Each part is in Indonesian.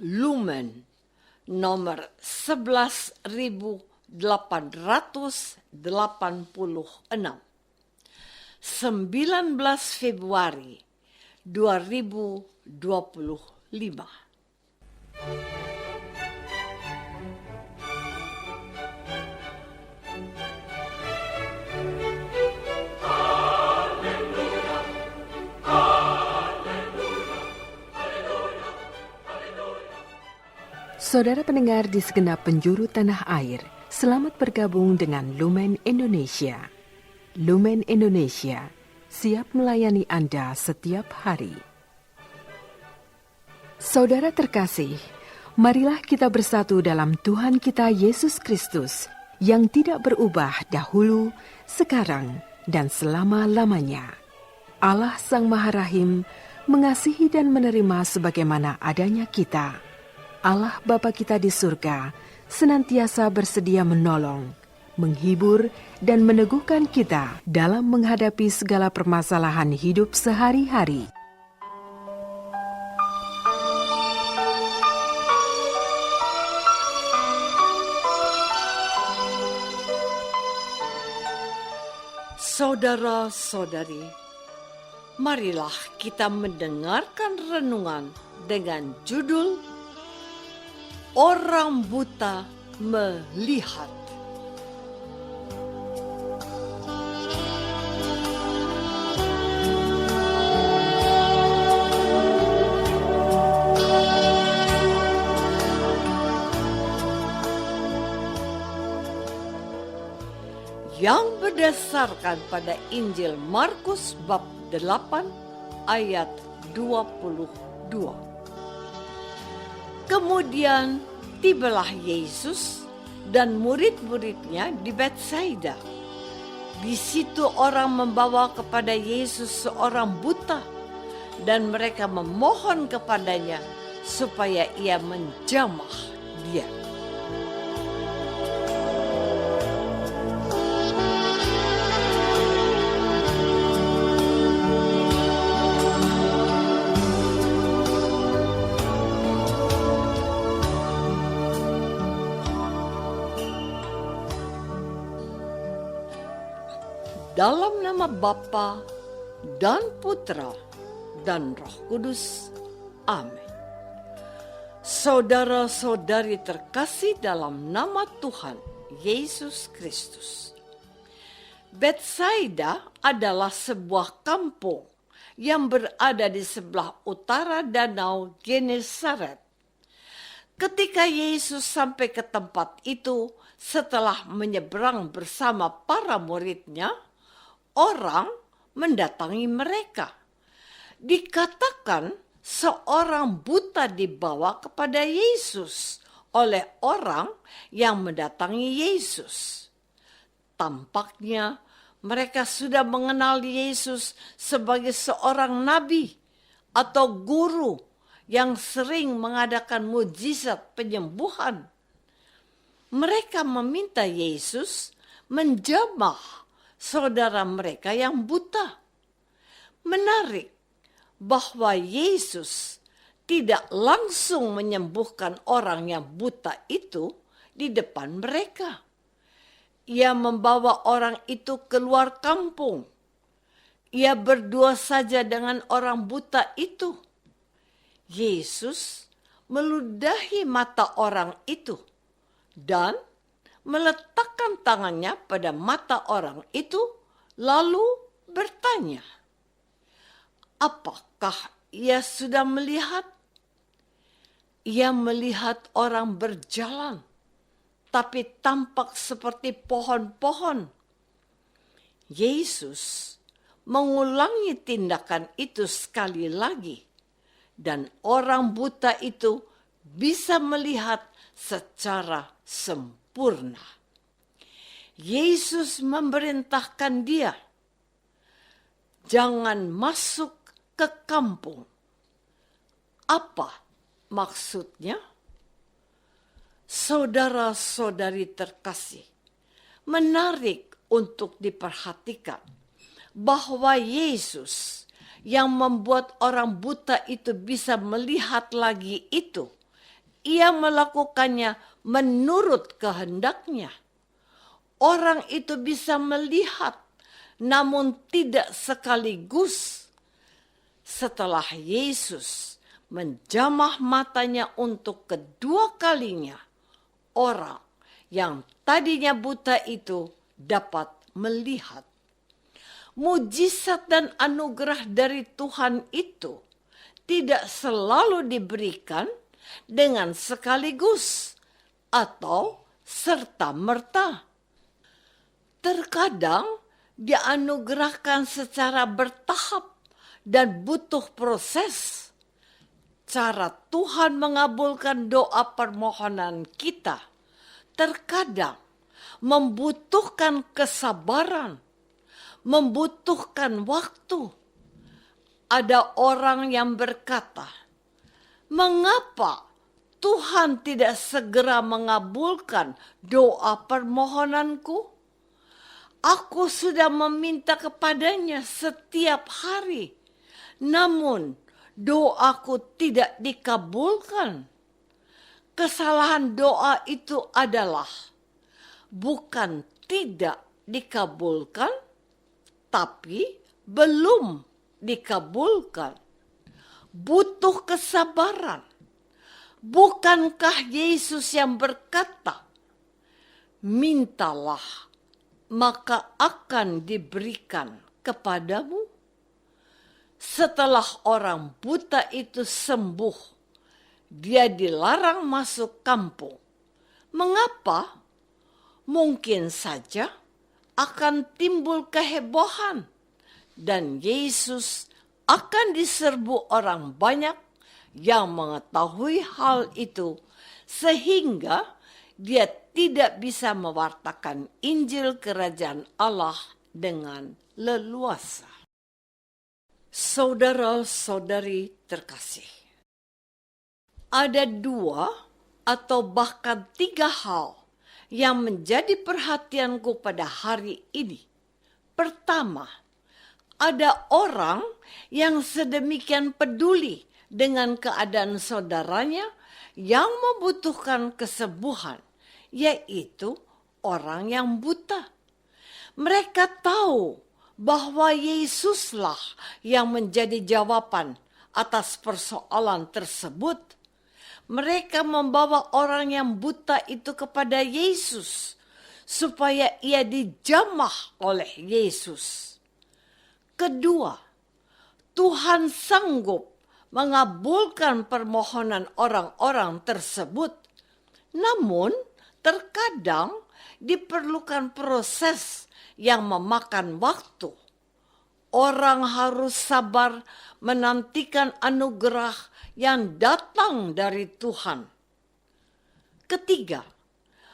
Lumen nomor 11.886, 19 Februari 2025. Saudara pendengar di segenap penjuru tanah air, selamat bergabung dengan Lumen Indonesia. Lumen Indonesia, siap melayani Anda setiap hari. Saudara terkasih, marilah kita bersatu dalam Tuhan kita Yesus Kristus yang tidak berubah dahulu, sekarang, dan selama-lamanya. Allah Sang Maha Rahim mengasihi dan menerima sebagaimana adanya kita. Allah Bapa kita di surga senantiasa bersedia menolong, menghibur, dan meneguhkan kita dalam menghadapi segala permasalahan hidup sehari-hari. Saudara-saudari, marilah kita mendengarkan renungan dengan judul Orang Buta Melihat. Yang berdasarkan pada Injil Markus bab 8 ayat 22. Kemudian tibalah Yesus dan murid-muridnya di Betsaida. Di situ orang membawa kepada Yesus seorang buta dan mereka memohon kepadanya supaya ia menjamah dia. Dalam nama Bapa dan Putra dan Roh Kudus. Amin. Saudara-saudari terkasih dalam nama Tuhan Yesus Kristus. Betsaida adalah sebuah kampung yang berada di sebelah utara danau Genesaret. Ketika Yesus sampai ke tempat itu setelah menyeberang bersama para muridnya, orang mendatangi mereka. Dikatakan seorang buta dibawa kepada Yesus oleh orang yang mendatangi Yesus. Tampaknya mereka sudah mengenal Yesus sebagai seorang nabi atau guru yang sering mengadakan mukjizat penyembuhan. Mereka meminta Yesus menjamah saudara mereka yang buta. Menarik bahwa Yesus tidak langsung menyembuhkan orang yang buta itu di depan mereka. Ia membawa orang itu keluar kampung. Ia berdua saja dengan orang buta itu. Yesus meludahi mata orang itu dan meletakkan tangannya pada mata orang itu, lalu bertanya, apakah ia sudah melihat? Ia melihat orang berjalan, tapi tampak seperti pohon-pohon. Yesus mengulangi tindakan itu sekali lagi, dan orang buta itu bisa melihat secara sempurna. Yesus memerintahkan dia, jangan masuk ke kampung. Apa maksudnya? Saudara-saudari terkasih, menarik untuk diperhatikan bahwa Yesus yang membuat orang buta itu bisa melihat lagi itu ia melakukannya menurut kehendaknya. Orang itu bisa melihat, namun tidak sekaligus. Setelah Yesus menjamah matanya untuk kedua kalinya, orang yang tadinya buta itu dapat melihat. Mujizat dan anugerah dari Tuhan itu tidak selalu diberikan dengan sekaligus atau serta-merta. Terkadang dianugerahkan secara bertahap dan butuh proses. Cara Tuhan mengabulkan doa permohonan kita terkadang membutuhkan kesabaran, membutuhkan waktu. Ada orang yang berkata, "Mengapa Tuhan tidak segera mengabulkan doa permohonanku? Aku sudah meminta kepadanya setiap hari, namun doaku tidak dikabulkan." Kesalahan doa itu adalah bukan tidak dikabulkan, tapi belum dikabulkan. Butuh kesabaran. Bukankah Yesus yang berkata, "Mintalah, maka akan diberikan kepadamu"? Setelah orang buta itu sembuh, dia dilarang masuk kampung. Mengapa? Mungkin saja akan timbul kehebohan dan Yesus akan diserbu orang banyak yang mengetahui hal itu sehingga dia tidak bisa mewartakan Injil Kerajaan Allah dengan leluasa. Saudara-saudari terkasih, ada 2 atau bahkan 3 hal yang menjadi perhatianku pada hari ini. Pertama, ada orang yang sedemikian peduli dengan keadaan saudaranya yang membutuhkan kesembuhan, yaitu orang yang buta. Mereka tahu bahwa Yesuslah yang menjadi jawaban atas persoalan tersebut. Mereka membawa orang yang buta itu kepada Yesus supaya ia dijamah oleh Yesus. Kedua, Tuhan sanggup mengabulkan permohonan orang-orang tersebut. Namun, terkadang diperlukan proses yang memakan waktu. Orang harus sabar menantikan anugerah yang datang dari Tuhan. Ketiga,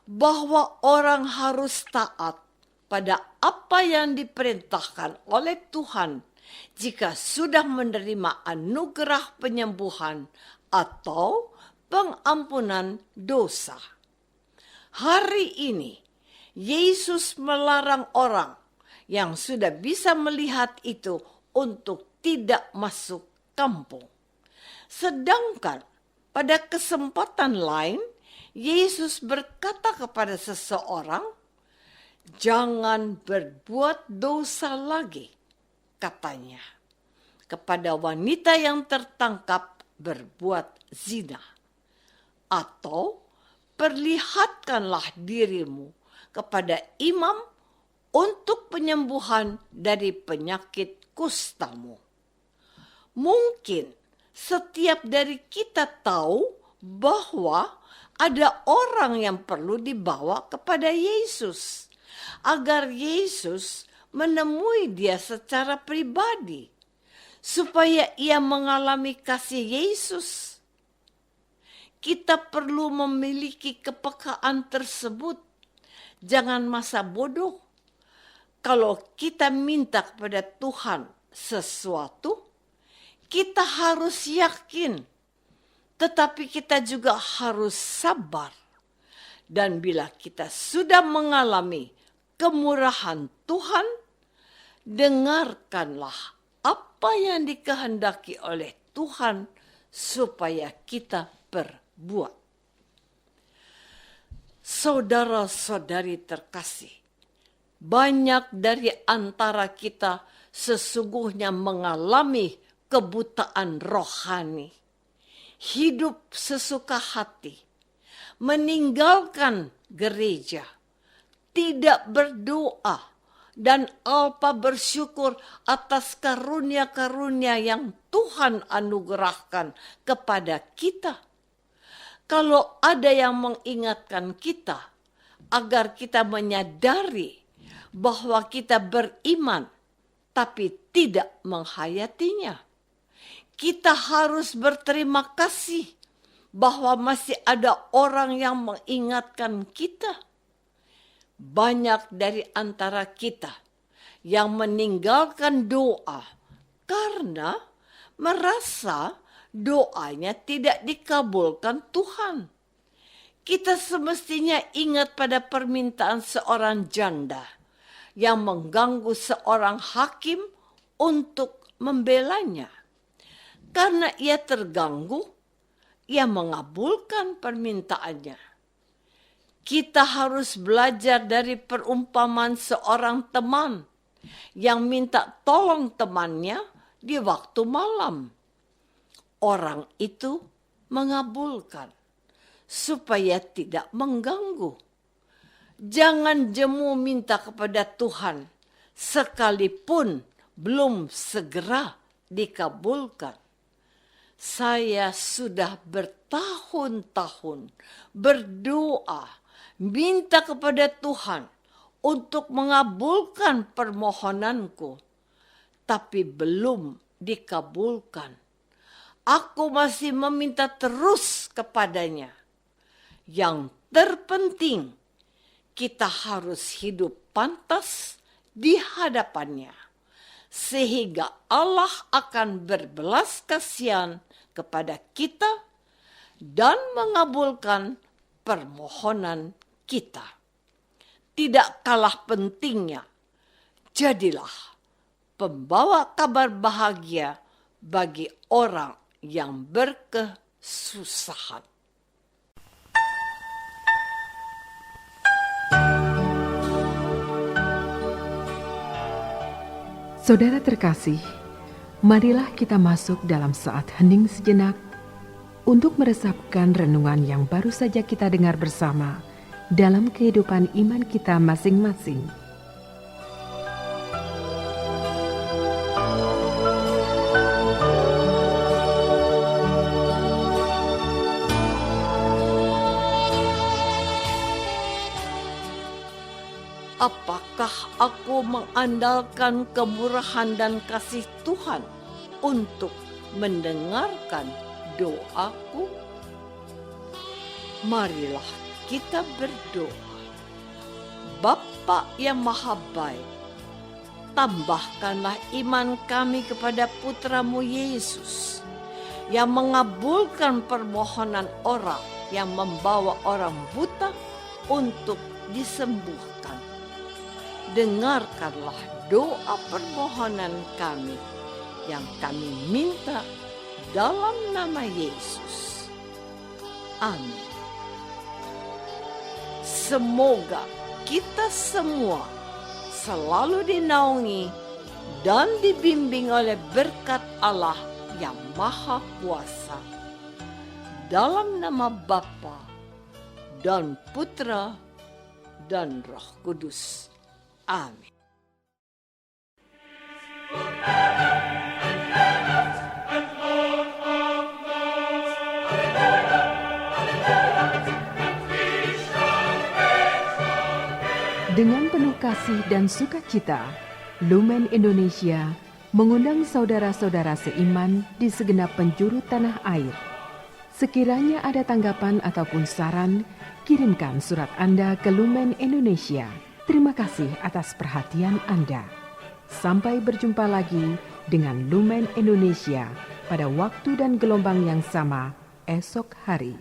bahwa orang harus taat pada apa yang diperintahkan oleh Tuhan jika sudah menerima anugerah penyembuhan atau pengampunan dosa. Hari ini, Yesus melarang orang yang sudah bisa melihat itu untuk tidak masuk kampung. Sedangkan pada kesempatan lain, Yesus berkata kepada seseorang, "Jangan berbuat dosa lagi," katanya, kepada wanita yang tertangkap berbuat zina. Atau, perlihatkanlah dirimu kepada imam untuk penyembuhan dari penyakit kustamu. Mungkin setiap dari kita tahu bahwa ada orang yang perlu dibawa kepada Yesus agar Yesus menemui dia secara pribadi supaya ia mengalami kasih Yesus. Kita perlu memiliki kepekaan tersebut. Jangan masa bodoh. Kalau kita minta kepada Tuhan sesuatu, kita harus yakin. Tetapi kita juga harus sabar. Dan bila kita sudah mengalami kemurahan Tuhan, dengarkanlah apa yang dikehendaki oleh Tuhan supaya kita berbuat. Saudara-saudari terkasih, banyak dari antara kita sesungguhnya mengalami kebutaan rohani, hidup sesuka hati, meninggalkan gereja, tidak berdoa, dan alpa bersyukur atas karunia-karunia yang Tuhan anugerahkan kepada kita. Kalau ada yang mengingatkan kita agar kita menyadari bahwa kita beriman tapi tidak menghayatinya, kita harus berterima kasih bahwa masih ada orang yang mengingatkan kita. Banyak dari antara kita yang meninggalkan doa karena merasa doanya tidak dikabulkan Tuhan. Kita semestinya ingat pada permintaan seorang janda yang mengganggu seorang hakim untuk membelanya. Karena ia terganggu, ia mengabulkan permintaannya. Kita harus belajar dari perumpamaan seorang teman yang minta tolong temannya di waktu malam. Orang itu mengabulkan supaya tidak mengganggu. Jangan jemu minta kepada Tuhan sekalipun belum segera dikabulkan. Saya sudah bertahun-tahun berdoa, minta kepada Tuhan untuk mengabulkan permohonanku, tapi belum dikabulkan. Aku masih meminta terus kepadanya. Yang terpenting, kita harus hidup pantas di hadapannya, sehingga Allah akan berbelas kasihan kepada kita dan mengabulkan permohonan kita. Tidak kalah pentingnya, jadilah pembawa kabar bahagia bagi orang yang berkesusahan. Saudara terkasih, marilah kita masuk dalam saat hening sejenak untuk meresapkan renungan yang baru saja kita dengar bersama dalam kehidupan iman kita masing-masing. Apakah aku mengandalkan kemurahan dan kasih Tuhan untuk mendengarkan doaku? Marilah kita berdoa. Bapa yang Maha Baik, tambahkanlah iman kami kepada Putra-Mu Yesus yang mengabulkan permohonan orang yang membawa orang buta untuk disembuhkan. Dengarkanlah doa permohonan kami yang kami minta dalam nama Yesus. Amin. Semoga kita semua selalu dinaungi dan dibimbing oleh berkat Allah yang Maha Kuasa. Dalam nama Bapa dan Putra dan Roh Kudus. Amin. Dengan penuh kasih dan sukacita, Lumen Indonesia mengundang saudara-saudara seiman di segenap penjuru tanah air. Sekiranya ada tanggapan ataupun saran, kirimkan surat Anda ke Lumen Indonesia. Terima kasih atas perhatian Anda. Sampai berjumpa lagi dengan Lumen Indonesia pada waktu dan gelombang yang sama esok hari.